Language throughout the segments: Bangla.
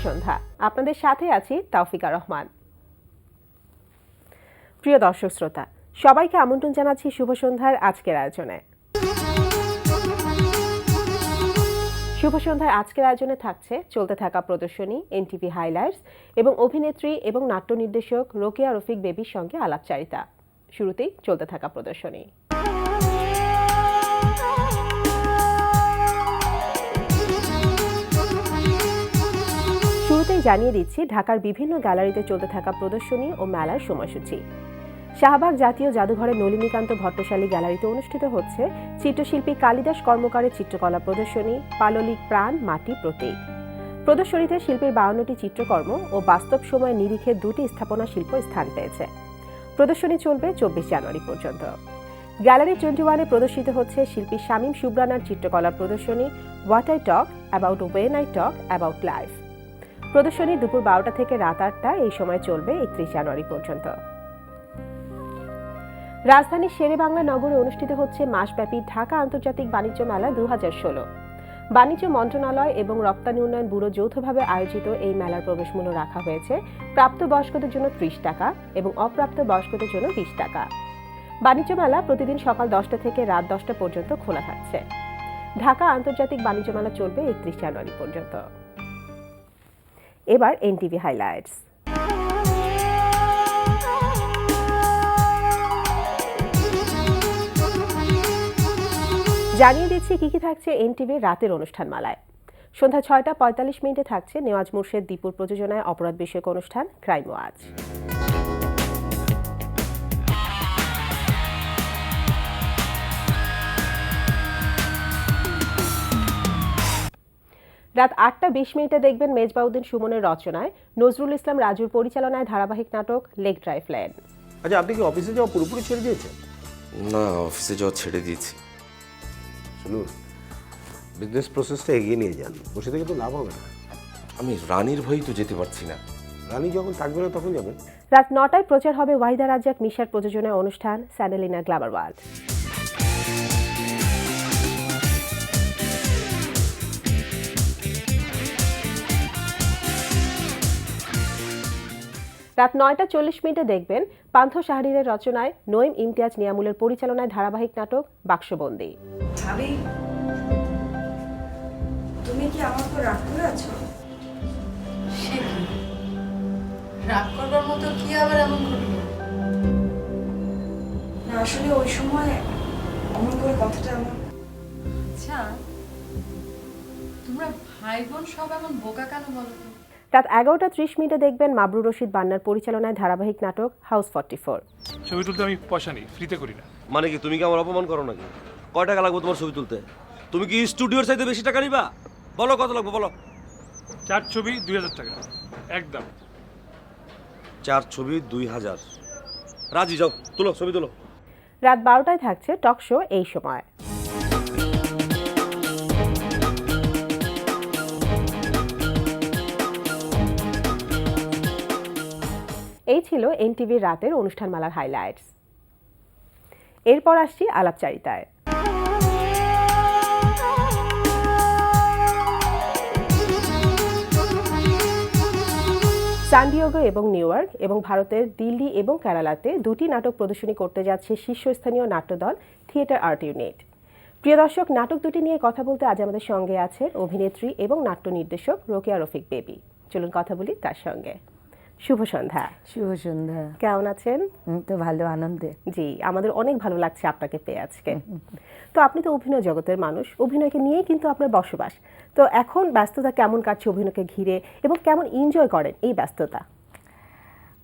সন্ধ্যা। আপনাদের সাথে আছি তাওফিকা রহমান। প্রিয় দর্শক শ্রোতা, সবাইকে আমন্ত্রণ জানাচ্ছি শুভ সন্ধ্যার আজকের আয়োজনে। শুভ সন্ধ্যার আজকের আয়োজনে থাকছে চলতে থাকা প্রদর্শনী, এনটিভি হাইলাইটস এবং অভিনেত্রী এবং নাট্য নির্দেশক রোকেয়া রফিক বেবির সঙ্গে আলাপচারিতা। শুরুতেই চলতে থাকা প্রদর্শনী। শুরুতেই জানিয়ে দিচ্ছি ঢাকার বিভিন্ন গ্যালারিতে চলতে থাকা প্রদর্শনী ও মেলার সময়সূচি। শাহবাগ জাতীয় জাদুঘরের নলিনীকান্ত ভট্টশালী গ্যালারিতে অনুষ্ঠিত হচ্ছে চিত্রশিল্পী কালিদাস কর্মকারের চিত্রকলা প্রদর্শনী পাললিক প্রাণ মাটি প্রতীক। প্রদর্শনীতে শিল্পীর 52টি চিত্রকর্ম ও বাস্তব সময় নিরিখে 2টি স্থাপনা শিল্প স্থান পেয়েছে। প্রদর্শনী চলবে 24 জানুয়ারি পর্যন্ত। গ্যালারি 21-এ প্রদর্শিত হচ্ছে শিল্পী শামীম সুবরানার চিত্রকলা প্রদর্শনী what I talk about when I talk about life. প্রদর্শনী দুপুর 12টা থেকে রাত 8টা এই সময় চলবে 31 জানুয়ারি পর্যন্ত। রাজধানীর শেরেবাংলা নগরে অনুষ্ঠিত হচ্ছে মাসব্যাপী ঢাকা আন্তর্জাতিক বাণিজ্য মেলা 2016। বাণিজ্য মন্ত্রণালয় এবং রপ্তানি উন্নয়ন ব্যুরো যৌথভাবে আয়োজিত এই মেলার প্রবেশ মূল্য রাখা হয়েছে প্রাপ্তবয়স্কদের জন্য 30 টাকা এবং অপ্রাপ্ত বয়স্কদের জন্য 20 টাকা। বাণিজ্য মেলা প্রতিদিন সকাল 10টা থেকে রাত 10টা পর্যন্ত খোলা থাকছে। ঢাকা আন্তর্জাতিক বাণিজ্য মেলা চলবে 31 জানুয়ারি পর্যন্ত। এবার এনটিভি হাইলাইটস। জানিয়ে দিচ্ছি কি কি থাকছে এনটিভির রাতের অনুষ্ঠানমালায়। সন্ধ্যা 6:45 থাকছে নেওয়াজ মুর্শেদ দীপুর প্রযোজনায় অপরাধ বিষয়ক অনুষ্ঠান ক্রাইম ওয়াচ। রাত 8:20 দেখবেন মেজবাউদ্দিন সুমনের রচনায় নজরুল ইসলাম রাজুর পরিচালনায় ধারাবাহিক নাটক লেক ড্রাইভ লেন। আচ্ছা, আপনি কি অফিসে যাওয়া পুরোপুরি ছেড়ে দিয়েছেন? না, অফিসে যাওয়া ছেড়ে দিয়েছি। শুনুন, বিজনেস প্রসেসটা এগিয়ে নিয়ে যান, বসে থেকে তো লাভ হবে না। আমি রানীর ভয়েই তো যেতে পারছি না। রানী যখন থাকবে না তখন যাবেন। রাত 9টায় প্রচার হবে ওয়াহিদা রাজ্জাক মিশার প্রযোজনায় অনুষ্ঠান স্যান্ডেলিনা গ্ল্যামার ওয়ার্ল্ড। রাত 9:40 দেখবেন পান্থ শাহরিয়ারের রচনায় নঈম ইমতিয়াজ নিয়ামুলের পরিচালনায় ধারাবাহিক নাটক বাক্সবন্দী। ভাবি, তুমি কি আমার উপর রাগ করে আছো? সে কি রাগ করবার মতো কি আবার এমন ঘটলো? না, আসলে ওই সময় অমন করে কথাটা আমার। আচ্ছা, তোমরা ভাই বোন সব এমন বোকা কেন বলো তো? রাত 11:30 দেখবেন মাবরুর রশিদ বান্নার পরিচালনায় ধারাবাহিক নাটক হাউস 44। ছবি তুলতে আমি পয়সা নেই, ফ্রিতে করি না। মানে কি, তুমি কি আমার অপমান করো নাকি? কয় টাকা লাগবে তোমার ছবি তুলতে? তুমি কি স্টুডিওর চাইতে বেশি টাকা নিবা? বলো কত লাগবে, বলো। 4 ছবি 2000 টাকা একদম। 4 ছবি 2000। রাজি, যাও তুলো, ছবি তুলো। রাত 12টায় থাকছে টক শো এই সময়। এই ছিল এনটিভির রাতের অনুষ্ঠানমালার হাইলাইটস। এরপর আসছি আলাপচারিতায়। সান ডিয়েগো এবং নিউ ইয়র্ক এবং ভারতের দিল্লি এবং কেরালাতে 2টি নাটক প্রদর্শনী করতে যাচ্ছে শীর্ষস্থানীয় নাট্যদল থিয়েটার আর্ট ইউনিট। প্রিয় দর্শক, নাটক দুটি নিয়ে কথা বলতে আজ আমাদের সঙ্গে আছেন অভিনেত্রী এবং নাট্য নির্দেশক রোকেয়া রফিক বেবি। চলুন কথা বলি তার সঙ্গে। শুভ সন্ধ্যা। শুভ সন্ধ্যা। কেমন আছেন? তো ভালো, আনন্দে। জি, আমাদের অনেক ভালো লাগছে আপনাকে পেয়ে আজকে। তো আপনি তো অভিনয় জগতের মানুষ, অভিনয়কে নিয়েই কিন্তু আপনার বসবাস। তো এখন ব্যস্ততা কেমন কাটছে অভিনয়কে ঘিরে এবং কেমন এনজয় করেন এই ব্যস্ততা?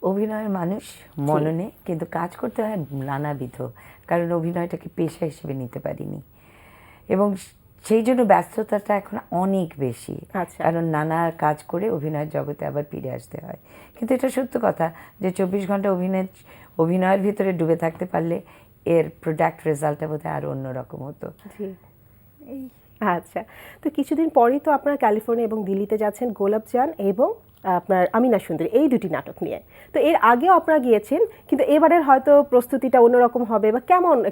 অভিনয়ের মানুষ মননে, কিন্তু কাজ করতে হয় নানাবিধ, কারণ অভিনয়টাকে পেশা হিসেবে নিতে পারিনি এবং সেই জন্য ব্যস্ততাটা এখন অনেক বেশি। কারণ নানা কাজ করে অভিনয়ের জগতে আবার ফিরে আসতে হয়। কিন্তু এটা সত্য কথা যে 24 ঘন্টা অভিনয়ের ভিতরে ডুবে থাকতে পারলে এর প্রোডাক্ট রেজাল্টটা বোধহয় আরও অন্যরকম হতো। এই আচ্ছা, তো কিছুদিন পরেই তো আপনারা ক্যালিফোর্নিয়া এবং দিল্লিতে যাচ্ছেন গোলাপজান এবং আপনার আমিনা সুন্দরী, এই 2টি নাটক নিয়ে। তো এর আগেও আপনারা গিয়েছেন, কিন্তু এবারের হয়তো প্রস্তুতিটা অন্যরকম হবে, বা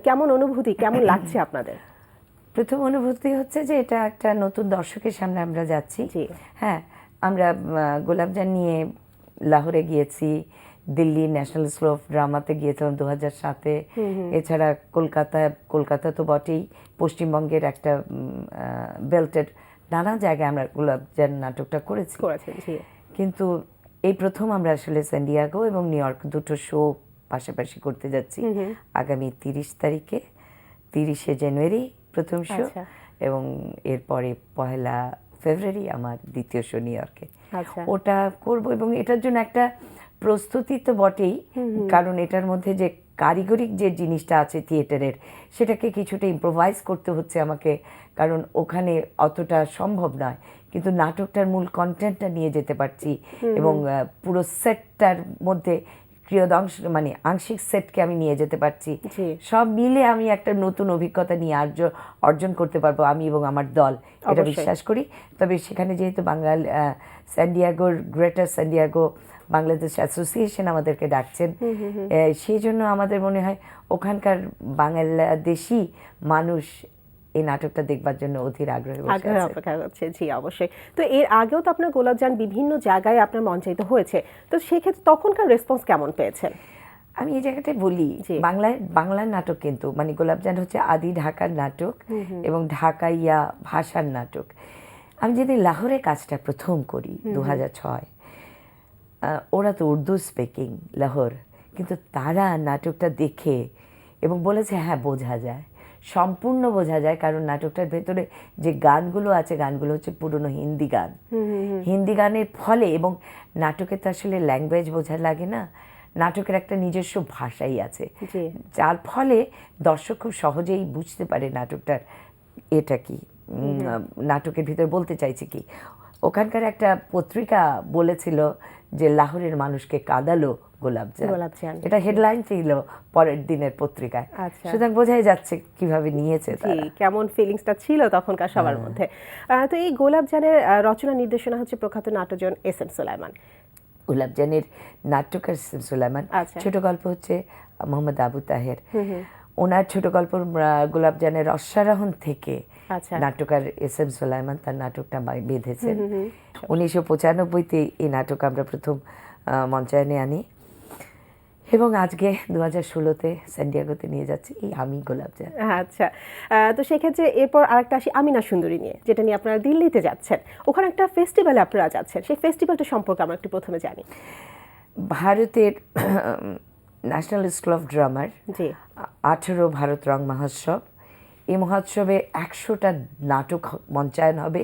কেমন অনুভূতি, কেমন লাগছে আপনাদের? প্রথম অনুভূতি হচ্ছে যে এটা একটা নতুন দর্শকের সামনে আমরা যাচ্ছি। হ্যাঁ, আমরা গোলাপজান নিয়ে লাহোরে গিয়েছি, দিল্লি ন্যাশনাল স্কুল অফ ড্রামাতে গিয়েছিলাম 2007-এ। এছাড়া কলকাতা তো বটেই, পশ্চিমবঙ্গের একটা বেল্টেড নানা জায়গায় আমরা গোলাপজান নাটকটা করেছি। জি। কিন্তু এই প্রথম আমরা আসলে স্যান ডিয়েগো এবং নিউ ইয়র্ক দুটো শো পাশাপাশি করতে যাচ্ছি আগামী 30 তারিখে, 30শে জানুয়ারি প্রথম শো, আচ্ছা। এবং এরপরে 1 ফেব্রুয়ারি আমার দ্বিতীয় শো নিউ ইয়র্কে। আচ্ছা। ওটা করব এবং এটার জন্য একটা প্রস্তুতি তো বটেই, কারণ এটার মধ্যে যে কারিগরিক যে জিনিসটা আছে থিয়েটারের, সেটাকে কিছুটা ইম্প্রোভাইজ করতে হচ্ছে আমাকে, কারণ ওখানে অতটা সম্ভব নয়, কিন্তু নাটকটার মূল কন্টেন্টটা নিয়ে যেতে পারছি এবং পুরো সেটটার মধ্যে ক্রিয়দংশ মানে আংশিক সেটকে আমি নিয়ে যেতে পারছি। জি। সব মিলে আমি একটা নতুন অভিজ্ঞতা নিয়ে অর্জন করতে পারবো আমি এবং আমার দল, এটা অবশ্যই। বিশ্বাস করি। তবে সেখানে যেহেতু স্যান ডিয়েগোর গ্রেটার স্যান ডিয়েগো বাংলাদেশ অ্যাসোসিয়েশন আমাদেরকে ডাকছেন, সেই জন্য আমাদের মনে হয় ওখানকার বাংলাদেশি মানুষ এই নাটকটা দেখবার জন্য অধীর আগ্রহে বসে আগ্রহ আছে। অপেক্ষা করছে, জি অবশ্যই। তো এর আগেও তো আপনার গোলাপজান বিভিন্ন জায়গায় আপনার মঞ্চায়িত হয়েছে, তো সেক্ষেত্রে তখনকার রেসপন্স কেমন পেয়েছেন? আমি এই জায়গাটায় বলি, জি। বাংলার নাটক কিন্তু মানে গোলাপজান হচ্ছে আদি ঢাকার নাটক এবং ঢাকাইয়া ভাষার নাটক। আমি যেদিন লাহোরে কাজটা প্রথম করি 2006, ওরা তো উর্দু স্পিকিং লাহোর, কিন্তু তারা নাটকটা দেখে এবং বলেছে হ্যাঁ বোঝা যায়, সম্পূর্ণ বোঝা যায়, কারণ নাটকটার ভেতরে যে গানগুলো আছে গানগুলো হচ্ছে পুরনো হিন্দি গান। হিন্দি গানের ফলে, এবং নাটকে তো আসলে ল্যাঙ্গুয়েজ বোঝা লাগে না, নাটকের একটা নিজস্ব ভাষাই আছে, জি। যার ফলে দর্শক খুব সহজেই বুঝতে পারে নাটকটার এটা কি, নাটকের ভিতর বলতে চাইছে কি। ওখানকার একটা পত্রিকা বলেছিল যে লাহোরের মানুষকে কাঁদালো গোলাপজান, এটা হেডলাইন ছিল পরের দিনের পত্রিকায়। আচ্ছা। সুতরাং বোঝাই যাচ্ছে কিভাবে নিয়েছে জি, তারা। কেমন ফিলিংসটা ছিল তখনকার সবার মধ্যে। তো এই গোলাপজানের রচনা নির্দেশনা হচ্ছে প্রখ্যাত নাট্যজন এস এম সুলাইমান। গোলাপজানের নাট্যকার সুলাইমান, আচ্ছা। ছোট গল্প হচ্ছে মোহাম্মদ আবু তাহের। ওনার ছোট গল্প গোলাপজানের অশ্বারোহণ থেকে আচ্ছা। নাট্যকার এস এম সুলাইমান তার নাটকটা বেঁধেছেন। 1995-তে এই নাটক আমরা প্রথম মঞ্চায়নে আনি এবং আজকে 2016-তে স্যান ডিয়েগোতে নিয়ে যাচ্ছি এই আমি গোলাপজান। আচ্ছা, তো সেক্ষেত্রে এরপর আরেকটা আসি আমিনা সুন্দরী নিয়ে, যেটা নিয়ে আপনারা দিল্লিতে যাচ্ছেন। ওখানে একটা ফেস্টিভ্যালে আপনারা যাচ্ছেন, সেই ফেস্টিভ্যালটা সম্পর্কে আমরা একটু প্রথমে জানি। ভারতের ন্যাশনাল স্কুল অফ ড্রামার জি। 18 ভারত রং মহোৎসব, এই মহোৎসবে 100টা নাটক মঞ্চায়ন হবে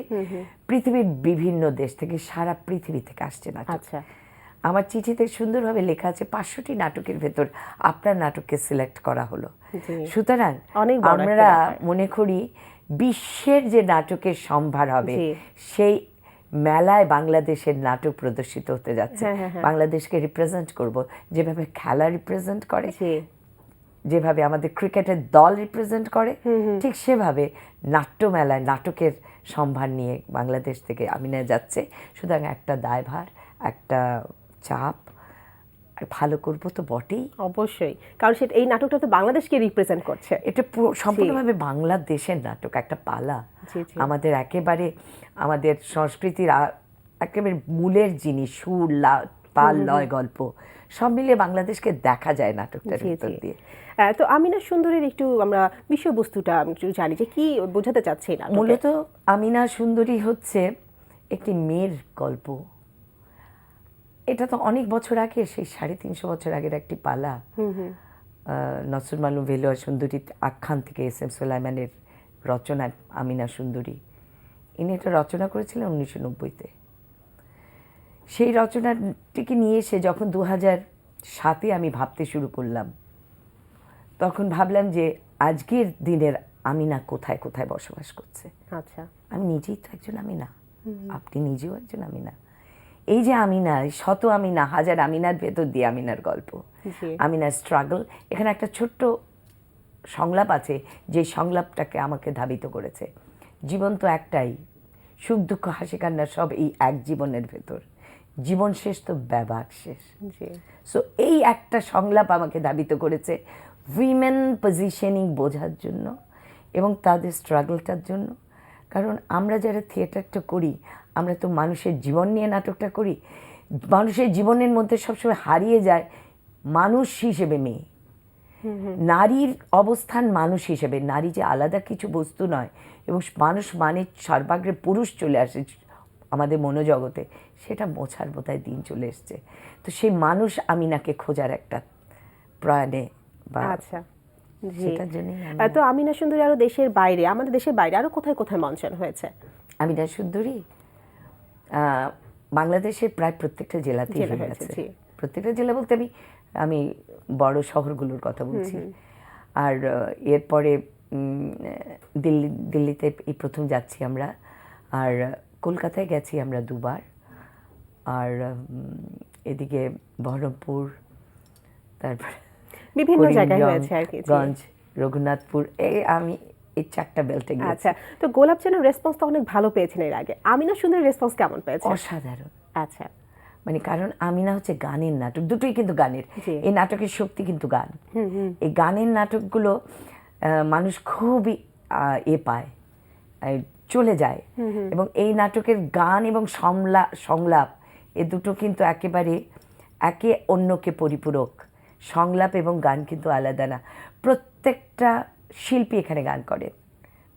পৃথিবীর বিভিন্ন দেশ থেকে, সারা পৃথিবী থেকে আসছে নাটক। আচ্ছা। আমার চিঠিতে সুন্দরভাবে লেখা আছে 500টি নাটকের ভেতর আপনার নাটককে সিলেক্ট করা হলো। জি। সুতরাং অনেক বড় একটা আমরা ব্যাপার। মনে করি বিশ্বের যে নাটকের সম্ভার হবে, জি। সেই মেলায় বাংলাদেশের নাটক প্রদর্শিত হতে যাচ্ছে। হ্যাঁ। বাংলাদেশকে রিপ্রেজেন্ট করব, যেভাবে খেলা রিপ্রেজেন্ট করে, জি। যেভাবে আমাদের ক্রিকেটের দল রিপ্রেজেন্ট করে, ঠিক সেভাবে নাট্যমেলায় নাটকের সম্ভার নিয়ে বাংলাদেশ থেকে আমিনা যাচ্ছে। সুতরাং একটা দায়ভার, একটা চাপ, আর ভালো করবো তো বটেই। অবশ্যই, কারণ সেটা এই নাটকটা তো বাংলাদেশকে রিপ্রেজেন্ট করছে। এটা সম্পূর্ণভাবে বাংলাদেশের নাটক, একটা পালা। জি, জি। আমাদের একেবারে আমাদের সংস্কৃতির একেবারে মূলের জিনিস, সুর, তাল, লয়, গল্প সব মিলিয়ে বাংলাদেশকে দেখা যায় নাটকটার জি, ভিতর জি। দিয়ে। তো আমিনা সুন্দরীর একটু আমরা বিষয়বস্তুটা একটু জানি যে কি বোঝাতে চাচ্ছে এই নাটকে। মূলত আমিনা সুন্দরী হচ্ছে একটি মেয়ের গল্প। এটা তো অনেক বছর আগে, সেই 350 বছর আগের একটি পালা। নসরুল মালুম ভেলোয়ার সুন্দরী আখ্যান থেকে এস এম সুলাইমানের রচনা আমিনা সুন্দরী। ইনি এটা রচনা করেছিলেন 1990-তে। সেই রচনাটিকে নিয়ে এসে যখন 2007-এ আমি ভাবতে শুরু করলাম, তখন ভাবলাম যে আজকের দিনের আমিনা কোথায় কোথায় বসবাস করছে। আচ্ছা। আমি নিজেই তো একজন আমিনা, আপনি নিজেও একজন আমিনা। এই যে আমিনা, শত আমিনা, হাজার আমিনার ভেতর দিয়ে আমিনার গল্প, জি। আমিনার স্ট্রাগল। এখানে একটা ছোট্ট সংলাপ আছে যে সংলাপটাকে আমাকে ধাবিত করেছে। জীবন তো একটাই, সুখ দুঃখ হাসি কান্না সব এই এক জীবনের ভেতর, জীবন শেষ তো ব্যবহার শেষ। জি। সো এই একটা সংলাপ আমাকে ধাবিত করেছে উইমেন পজিশনিং বোঝার জন্য এবং তাদের স্ট্রাগলটার জন্য। কারণ আমরা যারা থিয়েটারটা করি, আমরা তো মানুষের জীবন নিয়ে নাটকটা করি, মানুষের জীবনের মধ্যে সবসময় হারিয়ে যায় মানুষ হিসেবে মেয়ে, নারীর অবস্থান মানুষ হিসেবে। নারী যে আলাদা কিছু বস্তু নয়, এবং মানুষ মানে সর্বাগ্রে পুরুষ চলে আসে আমাদের মনোজগতে, সেটা মোছার বোধহয় দিন চলে এসছে। তো সেই মানুষ আমিনাকে খোঁজার একটা প্রয়াণে বা আচ্ছা, জি। সেটার জন্যই তো আমিনা সুন্দরী আরো দেশের বাইরে, আমাদের দেশের বাইরে আরো কোথায় কোথায় মঞ্চায়ন হয়েছে? আমিনা সুন্দরী বাংলাদেশের প্রায় প্রত্যেকটা জেলাতেই জেলা হয়ে হয়েছে, গেছে। জি। প্রত্যেকটা জেলা বলতে আমি বড় শহরগুলোর কথা বলছি। আর এরপরে দিল্লিতে এই প্রথম যাচ্ছি আমরা, আর কলকাতায় গেছি আমরা 2 বার, আর এদিকে বহরমপুর, তারপর বিভিন্ন জায়গায় হয়েছে আর কি, জি। গঞ্জ, রঘুনাথপুর, আমি এই 4টা বেল্টে গেছি। আচ্ছা, তো গোলাপ চ্যানেল রেসপন্স তো অনেক ভালো পেয়েছেন এর আগে, আমিনা সুন্দরী রেসপন্স কেমন পেয়েছে? অসাধারণ। আচ্ছা, মানে কারণ আমিনা হচ্ছে গানের নাটক, দুটোই কিন্তু গানের। জি। এই নাটকের শক্তি কিন্তু গান। এই গানের নাটকগুলো মানুষ খুবই পায়, চলে যায়। এবং এই নাটকের গান এবং সংলাপ এ দুটো কিন্তু একেবারে একে অন্যকে পরিপূরক। সংলাপ এবং গান কিন্তু আলাদা না। প্রত্যেকটা শিল্পী এখানে গান করেন,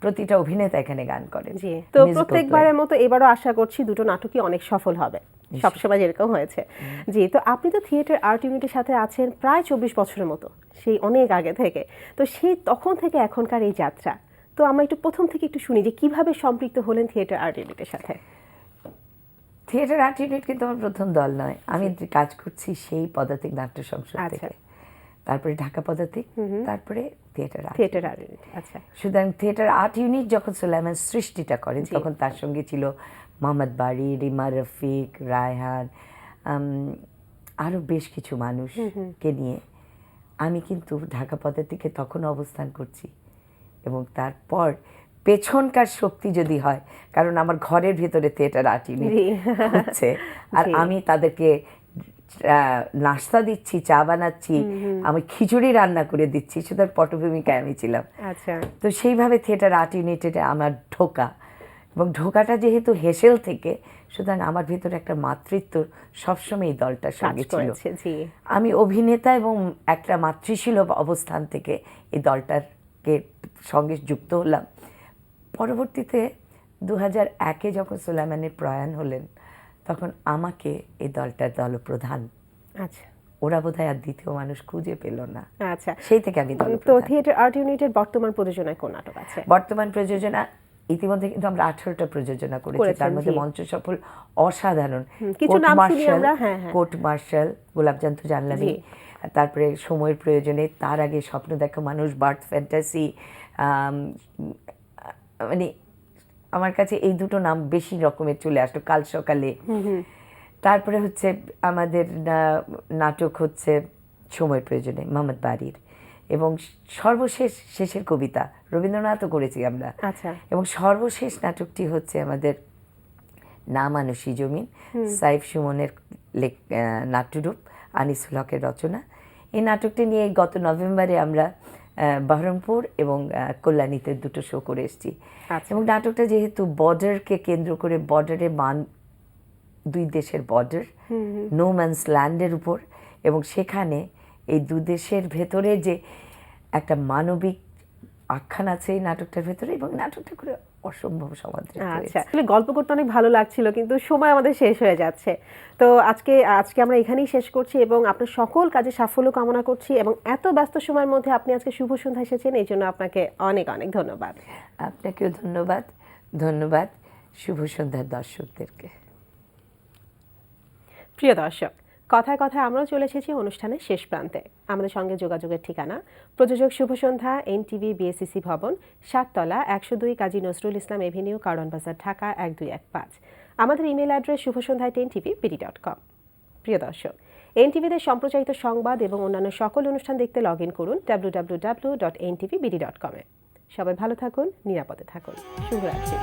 প্রতিটা অভিনেতা এখানে গান করেন। জি। তো প্রত্যেকবারের মতো এবারও আশা করছি দুটো নাটকই অনেক সফল হবে, সবসময় যেরকম হয়েছে। জি, তো আপনি তো থিয়েটার আর্ট ইউনিটের সাথে আছেন প্রায় 24 বছরের মতো, সেই অনেক আগে থেকে। তো সেই তখন থেকে এখনকার এই যাত্রা, তো আমরা একটু প্রথম থেকে একটু শুনি যে কিভাবে সম্পৃক্ত হলেন থিয়েটার আর্ট ইউনিটের সাথে। থিয়েটার আর্ট ইউনিট কিন্তু আমার প্রথম দল নয়, আমি কাজ করছি সেই পদাতিক নাট্য সংসদ আচ্ছা। থেকে, তারপরে ঢাকা পদাতিক, তারপরে theatre art. Theatre art unit, আচ্ছা। সুতরাং থিয়েটার আর্ট ইউনিট যখন সুলাইমান সৃষ্টিটা করেন, তখন তার সঙ্গে ছিল মোহাম্মদ বাড়ি, রিমা রফিক, রায়হান, আরও বেশ কিছু মানুষকে নিয়ে আমি কিন্তু ঢাকা পদাতিকে তখন অবস্থান করছি। এবং তারপর পেছনকার শক্তি যদি হয়, কারণ আমার ঘরের ভিতরে থিয়েটার আর্ট ইউনিট হচ্ছে, আর আমি তাদেরকে নাস্তা দিচ্ছি, চা বানাচ্ছি, আমি খিচুড়ি রান্না করে দিচ্ছি, সুতরাং পটভূমিকায় আমি ছিলাম। আচ্ছা। তো সেইভাবে থিয়েটার আর্ট ইউনিটে আমার ঢোকা, এবং ঢোকাটা যেহেতু হেসেল থেকে, সুতরাং আমার ভিতরে একটা মাতৃত্ব সবসময় এই দলটার সঙ্গে ছিল। আমি অভিনেতা এবং একটা মাতৃসুলভ অবস্থান থেকে এই দলটাকে সঙ্গে যুক্ত হলাম। পরবর্তীতে 2001-এ যখন সুলাইমানের প্রয়াণ হলেন, তখন আমাকে এই দলটার দলপ্রধান, আচ্ছা, ওরা বোধহয় আর দ্বিতীয় মানুষ খুঁজে পেল না। আচ্ছা, সেই থেকে আমি তো দলপ্রধান। থিয়েটার আর্ট ইউনিটের বর্তমান প্রযোজনায় কোন নাটক আছে? বর্তমান প্রযোজনা ইতিমধ্যে কিন্তু আমরা 18টা প্রযোজনা করেছি, তার মধ্যে মঞ্চ সফল অসাধারণ। কিছু নাম শুনি আমরা, হ্যাঁ হ্যাঁ। কোর্ট মার্শাল, গোলাপজান্ত জানলামি, তারপরে সময়ের প্রয়োজনে, তার আগে স্বপ্ন দেখা মানুষ, বার্থ ফ্যান্টাসি, মানে আমার কাছে এই দুটো নাম বেশি রকমের চলে আসলো, কাল সকালে। তারপরে হচ্ছে আমাদের নাটক হচ্ছে সময়ের প্রয়োজনে মোহাম্মদ বাড়ির, এবং সর্বশেষ শেষের কবিতা রবীন্দ্রনাথও করেছি আমরা। আচ্ছা। এবং সর্বশেষ নাটকটি হচ্ছে আমাদের না মানুষী জমিন, সাইফ সুমনের নাট্যরূপ, আনিসুল হকের রচনা। এই নাটকটি নিয়ে গত নভেম্বরে আমরা বহরমপুর এবং কল্যাণীতে দুটো শো করে এসেছি। এবং নাটকটা যেহেতু বর্ডারকে কেন্দ্র করে, বর্ডারে দুই দেশের বর্ডার, নো ম্যানস ল্যান্ডের উপর, এবং সেখানে এই দু দেশের ভেতরে যে একটা মানবিক আখ্যান আছে এই নাটকটার ভেতরে, এবং নাটকটা করে অসম্ভব সমাদৃত হয়েছে। আচ্ছা, গল্প করতে অনেক ভালো লাগছিল, কিন্তু সময় আমাদের শেষ হয়ে যাচ্ছে। তো আজকে আমরা এখানেই শেষ করছি, এবং আপনার সকল কাজে সাফল্য কামনা করছি। এবং এত ব্যস্ত সময়ের মধ্যে আপনি আজকে শুভ সন্ধ্যা এসেছেন, এই জন্য আপনাকে অনেক অনেক ধন্যবাদ। আপনাকেও ধন্যবাদ। ধন্যবাদ শুভ সন্ধ্যার দর্শকদেরকে। প্রিয় দর্শক, কথায় কথায় আমরাও চলে এসেছি অনুষ্ঠানের শেষ প্রান্তে। আমাদের সঙ্গে যোগাযোগের ঠিকানা প্রযোজক শুভ সন্ধ্যা, NTV BSCC ভবন, 7 তলা, 102 কাজী নজরুল ইসলাম এভিনিউ, কারওয়ান বাজার, ঢাকা 1215। আমাদের ইমেল অ্যাড্রেস শুভসন্ধ্যা@ntv.com। প্রিয় দর্শক, NTV-তে সম্প্রচারিত সংবাদ এবং অন্যান্য সকল অনুষ্ঠান দেখতে লগ ইন করুন www.ntvbd.com-এ। সবাই ভালো থাকুন, নিরাপদে থাকুন। শুভরাত্রি।